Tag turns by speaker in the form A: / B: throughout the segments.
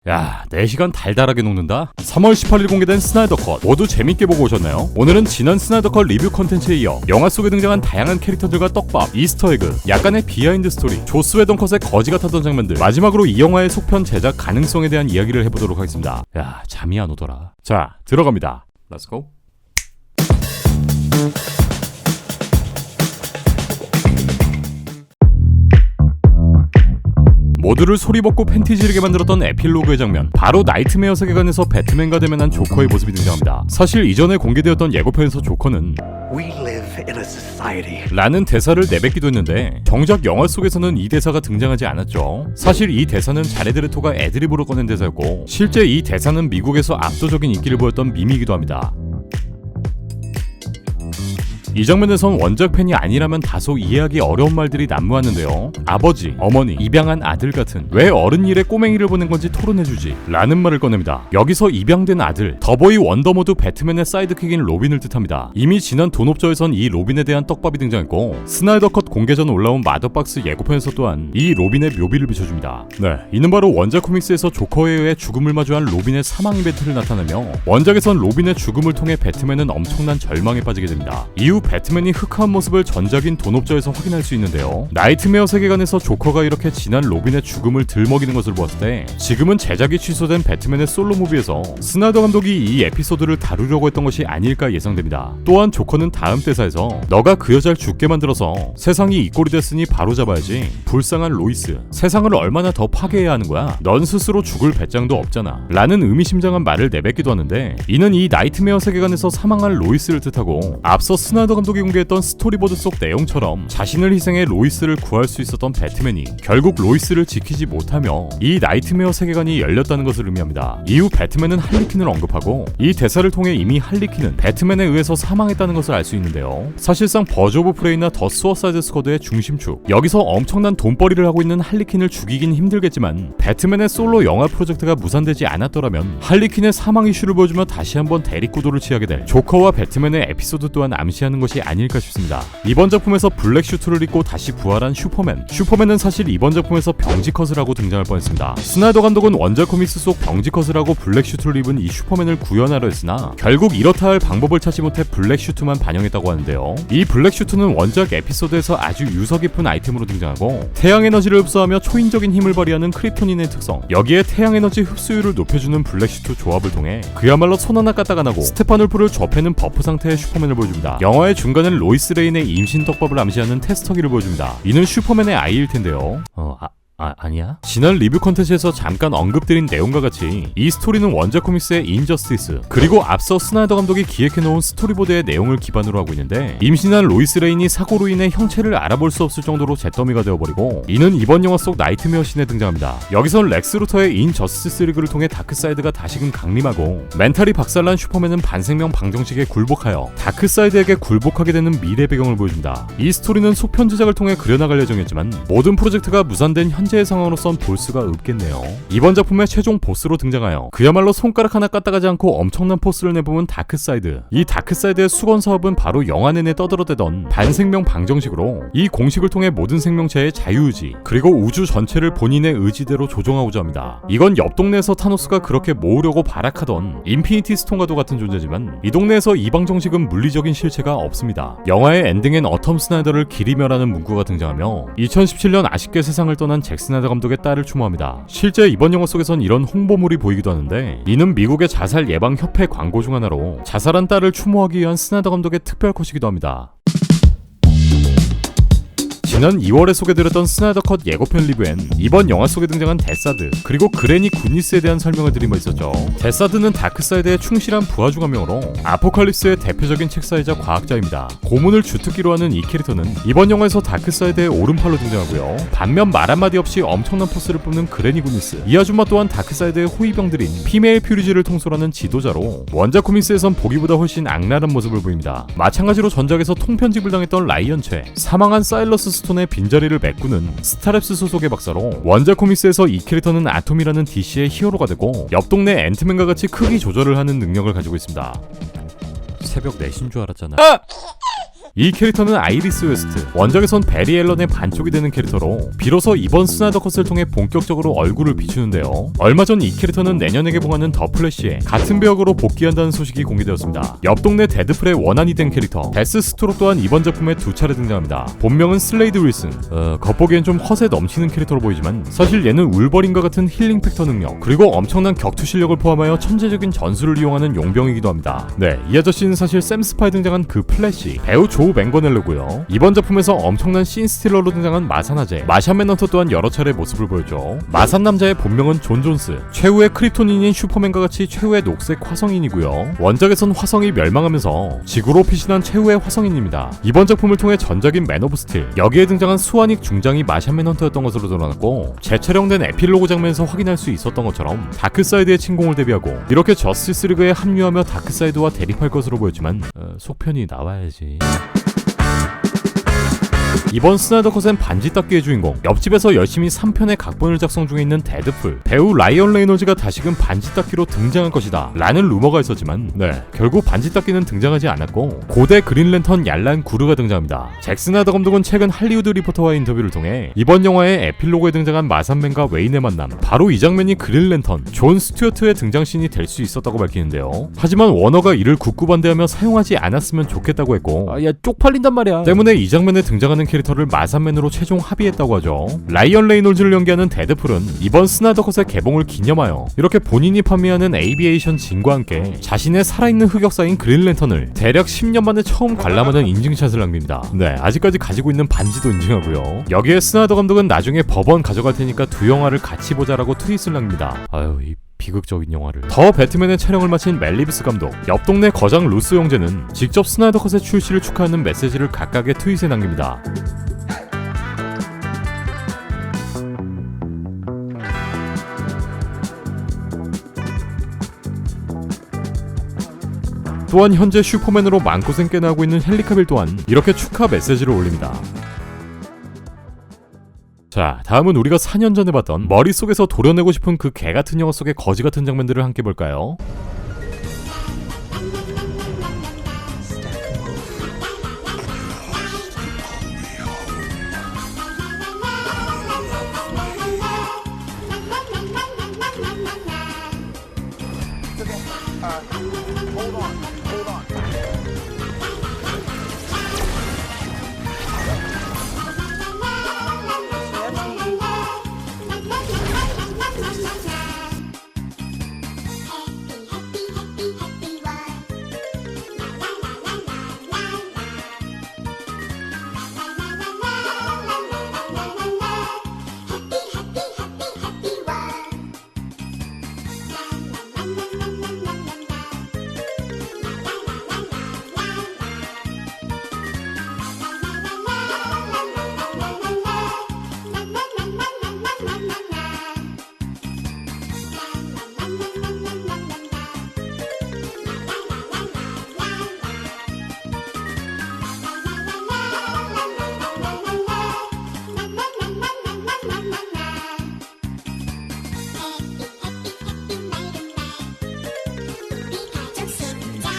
A: 야, 4시간 달달하게 녹는다? 3월 18일 공개된 스나이더 컷 모두 재밌게 보고 오셨나요? 오늘은 지난 스나이더 컷 리뷰 컨텐츠에 이어 영화 속에 등장한 다양한 캐릭터들과 떡밥, 이스터에그, 약간의 비하인드 스토리, 조스 웨던 컷의 거지 같았던 장면들, 마지막으로 이 영화의 속편 제작 가능성에 대한 이야기를 해보도록 하겠습니다. 야, 잠이 안 오더라. 자, 들어갑니다. 렛츠고. 모두를 소리벗고 팬티 지르게 만들었던 에필로그의 장면, 바로 나이트메어 세계관에서 배트맨과 대면한 조커의 모습이 등장합니다. 사실 이전에 공개되었던 예고편에서 조커는
B: We live in a society.
A: 라는 대사를 내뱉기도 했는데 정작 영화 속에서는 이 대사가 등장하지 않았죠. 사실 이 대사는 자레드 레토가 애드립으로 꺼낸 대사였고, 실제 이 대사는 미국에서 압도적인 인기를 보였던 밈이기도 합니다. 이 장면에선 원작 팬이 아니라면 다소 이해하기 어려운 말들이 난무하는데요. 아버지, 어머니, 입양한 아들 같은, 왜 어른 일에 꼬맹이를 보낸 건지 토론해주지 라는 말을 꺼냅니다. 여기서 입양된 아들, 더보이 원더모드 배트맨의 사이드킥인 로빈을 뜻합니다. 이미 지난 돈옵저에선 이 로빈에 대한 떡밥이 등장했고, 스나이더 컷 공개 전 올라온 마더박스 예고편에서 또한 이 로빈의 묘비를 비춰줍니다. 네, 이는 바로 원작 코믹스에서 조커에 의해 죽음을 마주한 로빈의 사망 이벤트를 나타내며, 원작에선 로빈의 죽음을 통해 배트맨은 엄청난 절망에 빠지게 됩니다. 이후 배트맨이 흑화한 모습을 전작인 돈옵저에서 확인할 수 있는데요. 나이트메어 세계관에서 조커가 이렇게 지난 로빈의 죽음을 들먹이는 것을 보았을 때, 지금은 제작이 취소된 배트맨의 솔로 무비에서 스나이더 감독이 이 에피소드를 다루려고 했던 것이 아닐까 예상됩니다. 또한 조커는 다음 대사에서 너가 그 여자를 죽게 만들어서 세상이 이 꼴이 됐으니 바로잡아야지, 불쌍한 로이스, 세상을 얼마나 더 파괴해야 하는 거야, 넌 스스로 죽을 배짱도 없잖아 라는 의미심장한 말을 내뱉기도 하는데, 이는 이 나이트메어 세계관에서 사망한 로이스를 뜻하고, 앞서 스나이더 감독이 공개했던 스토리보드 속 내용처럼 자신을 희생해 로이스를 구할 수 있었던 배트맨이 결국 로이스를 지키지 못하며 이 나이트메어 세계관이 열렸다는 것을 의미합니다. 이후 배트맨은 할리퀸을 언급하고, 이 대사를 통해 이미 할리퀸은 배트맨에 의해서 사망했다는 것을 알 수 있는데요. 사실상 버즈 오브 프레이나 더 수어사이드 스쿼드의 중심축, 여기서 엄청난 돈벌이를 하고 있는 할리퀸을 죽이긴 힘들겠지만 배트맨의 솔로 영화 프로젝트가 무산되지 않았더라면 할리퀸의 사망 이슈를 보여주며 다시 한번 대립구도를 취하게 될 조커와 배트맨의 에피소드 또한 암시하는 것이 아닐까 싶습니다. 이번 작품에서 블랙 슈트를 입고 다시 부활한 슈퍼맨은 사실 이번 작품에서 병지 컷을 하고 등장할 뻔했습니다. 스나이더 감독은 원작 코믹스 속 병지 컷을 하고 블랙 슈트를 입은 이 슈퍼맨을 구현하려 했으나 결국 이렇다 할 방법을 찾지 못해 블랙 슈트만 반영했다고 하는데요. 이 블랙 슈트는 원작 에피소드에서 아주 유서 깊은 아이템으로 등장하고, 태양 에너지를 흡수하며 초인적인 힘을 발휘하는 크립토닌의 특성, 여기에 태양 에너지 흡수율을 높여주는 블랙 슈트 조합을 통해 그야말로 손 하나 까딱 안 하고 스테파놀프를 접해는 버프 상태의 슈퍼맨을 보여줍니다. 영화의 중간은 로이스 레인의 임신 떡밥을 암시하는 테스터기를 보여줍니다. 이는 슈퍼맨의 아이일 텐데요. 아니야? 지난 리뷰 컨텐츠에서 잠깐 언급드린 내용과 같이 이 스토리는 원작 코믹스의 인저스티스, 그리고 앞서 스나이더 감독이 기획해놓은 스토리보드의 내용을 기반으로 하고 있는데, 임신한 로이스 레인이 사고로 인해 형체를 알아볼 수 없을 정도로 잿더미가 되어버리고, 이는 이번 영화 속 나이트메어 씬에 등장합니다. 여기선 렉스 루터의 인저스티스 리그를 통해 다크사이드가 다시금 강림하고, 멘탈이 박살난 슈퍼맨은 반생명 방정식에 굴복하여 다크사이드에게 굴복하게 되는 미래 배경을 보여줍니다. 이 스토리는 속편 제작을 통해 그려나갈 예정이었지만 모든 프로젝트가 무산된 현재의 상황으로선 볼 수가 없겠네요. 이번 작품의 최종 보스로 등장하여 그야말로 손가락 하나 까딱하지 않고 엄청난 포스를 내뿜은 다크사이드, 이 다크사이드의 수건 사업은 바로 영화 내내 떠들어대던 반생명 방정식으로 이 공식을 통해 모든 생명체의 자유의지, 그리고 우주 전체를 본인의 의지대로 조종하고자 합니다. 이건 옆 동네에서 타노스가 그렇게 모으려고 발악하던 인피니티 스톤과도 같은 존재지만, 이 동네에서 이 방정식은 물리적인 실체가 없습니다. 영화의 엔딩엔 어텀 스나이더를 기리며라는 문구가 등장하며 2017년 아쉽게 세상을 떠난 잭 스나이더 감독의 딸을 추모합니다. 실제 이번 영화 속에선 이런 홍보물이 보이기도 하는데, 이는 미국의 자살 예방 협회 광고 중 하나로 자살한 딸을 추모하기 위한 스나이더 감독의 특별 컷이기도 합니다. 지난 2월에 소개드렸던 스나이더 컷 예고편 리뷰엔 이번 영화 속에 등장한 데사드, 그리고 그레니 굿니스에 대한 설명을 드린 바 있었죠. 데사드는 다크사이드의 충실한 부하 중 한 명으로 아포칼립스의 대표적인 책사이자 과학자입니다. 고문을 주특기로 하는 이 캐릭터는 이번 영화에서 다크사이드의 오른팔로 등장하고요. 반면 말 한마디 없이 엄청난 포스를 뿜는 그레니 굿니스, 이 아줌마 또한 다크사이드의 호위병들인 피메일 퓨리지를 통솔하는 지도자로 원작 코믹스에선 보기보다 훨씬 악랄한 모습을 보입니다. 마찬가지로 전작에서 통편집을 당했던 라이언체, 사망한 사일러스 스톤의 빈자리를 메꾸는 스타랩스 소속의 박사로, 원작 코믹스에서 이 캐릭터는 아톰이라는 DC의 히어로가 되고 옆 동네 앤트맨과 같이 크기 조절을 하는 능력을 가지고 있습니다. 새벽 4시인 줄 알았잖아. 이 캐릭터는 아이리스 웨스트, 원작에선 베리 앨런의 반쪽이 되는 캐릭터로 비로소 이번 스나이더 컷을 통해 본격적으로 얼굴을 비추는데요. 얼마 전 이 캐릭터는 내년에 개봉하는 더 플래시에 같은 배역으로 복귀한다는 소식이 공개되었습니다. 옆 동네 데드풀의 원한이 된 캐릭터 데스 스트록 또한 이번 작품에 2차례 등장합니다. 본명은 슬레이드 윌슨. 겉보기엔 좀 허세 넘치는 캐릭터로 보이지만 사실 얘는 울버린과 같은 힐링 팩터 능력 그리고 엄청난 격투 실력을 포함하여 천재적인 전술을 이용하는 용병이기도 합니다. 네, 이 아저씨는 사실 샘 스파에 등장한 그 플래시 배우 조 맹거넬로고요. 이번 작품에서 엄청난 씬스틸러로 등장한 마산아재 마샤 맨헌터 또한 여러 차례 모습을 보였죠. 마산 남자의 본명은 존 존스, 최후의 크립토닌인 슈퍼맨과 같이 최후의 녹색 화성인이고요. 원작에선 화성이 멸망하면서 지구로 피신한 최후의 화성인입니다. 이번 작품을 통해 전작인 맨 오브 스틸, 여기에 등장한 수완익 중장이 마샤 맨헌터였던 것으로 드러났고 재촬영된 에필로그 장면에서 확인할 수 있었던 것처럼 다크사이드의 침공을 대비하고 이렇게 저스티스 리그에 합류하며 다크사이드와 대립할 것으로 보였지만 속편이 나와야지. 이번 스나이더 컷엔 반지 닦기의 주인공, 옆집에서 열심히 3편의 각본을 작성 중에 있는 데드풀, 배우 라이언 레이놀즈가 다시금 반지 닦기로 등장할 것이다 라는 루머가 있었지만 결국 반지 닦기는 등장하지 않았고 고대 그린랜턴 얄란 구르가 등장합니다. 잭 스나이더 감독은 최근 할리우드 리포터와의 인터뷰를 통해 이번 영화의 에필로그에 등장한 마산맨과 웨인의 만남, 바로 이 장면이 그린랜턴 존 스튜어트의 등장신이 될 수 있었다고 밝히는데요. 하지만 워너가 이를 굳고 반대하며 사용하지 않았으면 좋겠다고 했고
C: 야 쪽팔린단 말이야.
A: 때문에 이 장면에 등장하는 캐릭터를 마산맨으로 최종 합의했다고 하죠. 라이언 레이놀즈를 연기하는 데드풀은 이번 스나이더 컷의 개봉을 기념하여 이렇게 본인이 판매하는 에이비에이션 진과 함께 자신의 살아있는 흑역사인 그린랜턴을 대략 10년 만에 처음 관람하는 인증샷을 남깁니다. 네, 아직까지 가지고 있는 반지도 인증하고요. 여기에 스나이더 감독은 나중에 법원 가져갈 테니까 두 영화를 같이 보자라고 트윗을 남깁니다. 아유, 이 비극적인 영화를. 더 배트맨의 촬영을 마친 멜 리브스 감독, 옆 동네 거장 루스 형제는 직접 스나이더 컷의 출시를 축하하는 메시지를 각각의 트윗에 남깁니다. 또한 현재 슈퍼맨으로 마음고생 꽤나 하고 있는 헨리 카빌 또한 이렇게 축하 메시지를 올립니다. 자, 다음은 우리가 4년 전에 봤던 머릿속에서 도려내고 싶은 그 개같은 영화 속의 거지같은 장면들을 함께 볼까요?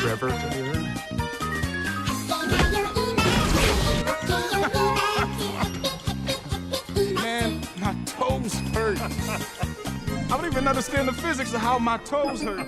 B: Trevor.
D: Man, my toes hurt. I don't even understand the physics of how my toes hurt.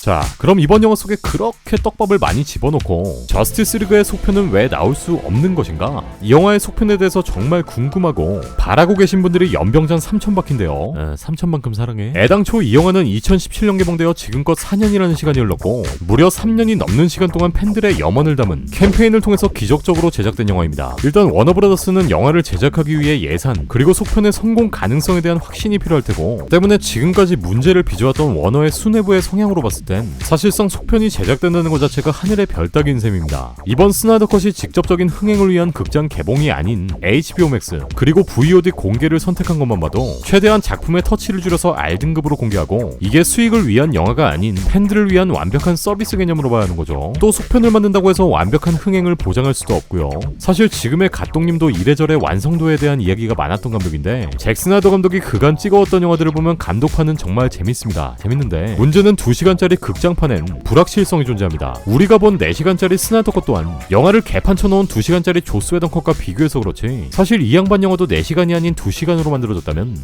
A: 자, 그럼 이번 영화 속에 그렇게 떡밥을 많이 집어넣고 저스티스 리그의 속편은 왜 나올 수 없는 것인가? 이 영화의 속편에 대해서 정말 궁금하고 바라고 계신 분들이 연병장 3000바퀴인데요. 3000만큼 사랑해. 애당초 이 영화는 2017년 개봉되어 지금껏 4년이라는 시간이 흘렀고 무려 3년이 넘는 시간 동안 팬들의 염원을 담은 캠페인을 통해서 기적적으로 제작된 영화입니다. 일단 워너브라더스는 영화를 제작하기 위해 예산 그리고 속편의 성공 가능성에 대한 확신이 필요할 테고 때문에 지금까지 문제를 빚어왔던 워너의 수뇌부의 성향으로 봤을 때 사실상 속편이 제작된다는 것 자체가 하늘의 별 따기인 셈입니다. 이번 스나이더 컷이 직접적인 흥행을 위한 극장 개봉이 아닌 HBO Max 그리고 VOD 공개를 선택한 것만 봐도 최대한 작품의 터치를 줄여서 R등급으로 공개하고 이게 수익을 위한 영화가 아닌 팬들을 위한 완벽한 서비스 개념으로 봐야 하는 거죠. 또 속편을 만든다고 해서 완벽한 흥행을 보장할 수도 없고요. 사실 지금의 갓동님도 이래저래 완성도에 대한 이야기가 많았던 감독인데 잭 스나이더 감독이 그간 찍어왔던 영화들을 보면 감독판은 정말 재밌습니다. 재밌는데 문제는 2시간짜리 극장판엔 불확실성이 존재합니다. 우리가 본 4시간짜리 스나이더 컷 또한 영화를 개판 쳐놓은 2시간짜리 조스 웨던 컷과 비교해서 그렇지 사실 이 양반 영화도 4시간이 아닌 2시간으로 만들어졌다면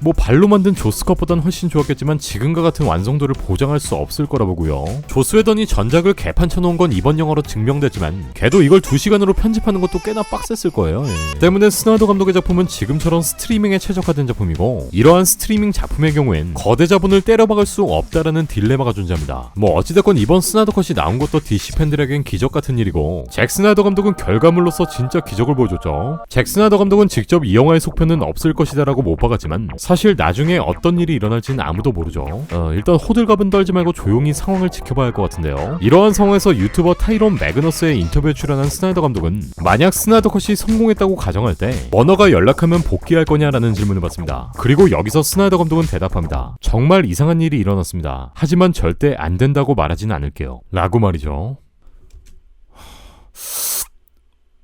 A: 뭐 발로 만든 조스 컷보단 훨씬 좋았겠지만 지금과 같은 완성도를 보장할 수 없을 거라 보고요. 조스 웨던이 전작을 개판 쳐놓은 건 이번 영화로 증명됐지만 걔도 이걸 2시간으로 편집하는 것도 꽤나 빡셌을 거예요. 때문에 스나이더 감독의 작품은 지금처럼 스트리밍에 최적화된 작품이고 이러한 스트리밍 작품의 경우엔 거대 자본을 때려박을 수 없다라는 딜레마가 존재합니다. 뭐 어찌됐건 이번 스나이더 컷이 나온 것도 DC 팬들에겐 기적 같은 일이고 잭 스나이더 감독은 결과물로서 진짜 기적을 보여줬죠. 잭 스나이더 감독은 직접 이 영화의 속편은 없을 것이다라고 못 박았지만 사실 나중에 어떤 일이 일어날지는 아무도 모르죠. 일단 호들갑은 떨지 말고 조용히 상황을 지켜봐야 할 것 같은데요. 이러한 상황에서 유튜버 타이론 매그너스의 인터뷰에 출연한 스나이더 감독은 만약 스나이더 컷이 성공했다고 가정할 때 워너가 연락하면 복귀할 거냐라는 질문을 받습니다. 그리고 여기서 스나이더 감독은 대답합니다. 정말 이상한 일이 일어났습니다. 하지만 절대 안 된다고 말하진 않을게요. 라고 말이죠.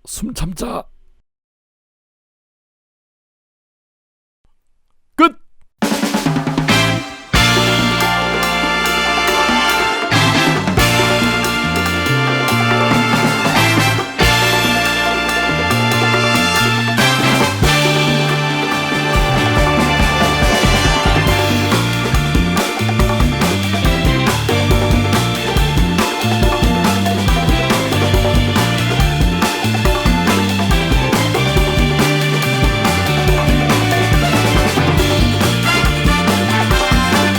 A: 숨 참자.